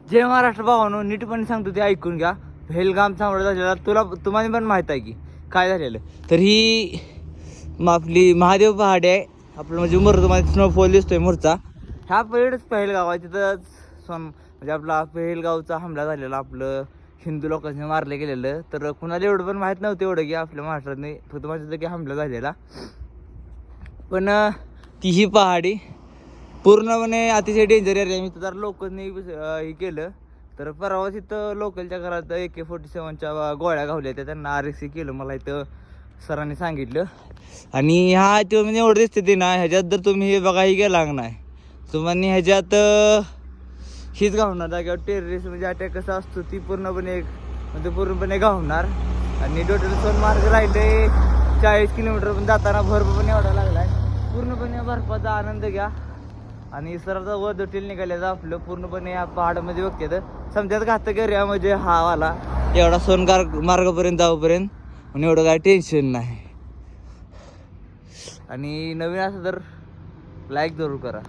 जय महाराष्ट्र भावानो, नीटपणे सांगतो ते ऐकून घ्या. पहलगाम चांगलं झालेला तुम्हाला पण माहीत आहे की काय झालेलं. तर ही आपली महादेव पहाडी आहे आपलं, म्हणजे तुम्हाला स्नोफॉल दिसतोय मोरचा. ह्या पहिलेच पहलगाव आहे, तिथं म्हणजे आपला पहलगावचा हमला झालेला, आपलं हिंदू लोकांनी मारले गेलेलं. तर कुणाला एवढं पण माहीत नव्हतं एवढं की आपल्या महाराष्ट्राने फक्त माहिती की हमला झालेला. पण तीही पहाडी पूर्णपणे अतिशय डेंजर एरिया. मी तर जर लोकांनी हे केलं तर परवा तिथं लोकलच्या घरात AK-47च्या गोळ्या घावल्या त्या, त्यांना RSC केलं मला इथं सरांनी सांगितलं. आणि हा तो म्हणजे एवढं दिसते ते ना, ह्याच्यात जर तुम्ही हे बघाही गेला नाही तुम्हाला ह्याच्यात हीच घावणार जागेवर टेररिस्ट म्हणजे अटॅक कसा असतो ती पूर्णपणे घावणार. आणि टोटल सोनमार्ग राहिले 40 किलोमीटर, पण जाताना बर्फ पण एवढा लागलाय. पूर्णपणे बर्फाचा आनंद घ्या. आणि सरळ वर जटील निघाल्याचं आपलं पूर्णपणे या पहाडामध्ये बघते तर समजात घातक एरिया म्हणजे हा वाला एवढा मार्गापर्यंत जाऊपर्यंत, आणि एवढं काय टेन्शन नाही. आणि नवीन असं तर लाईक जरूर करा.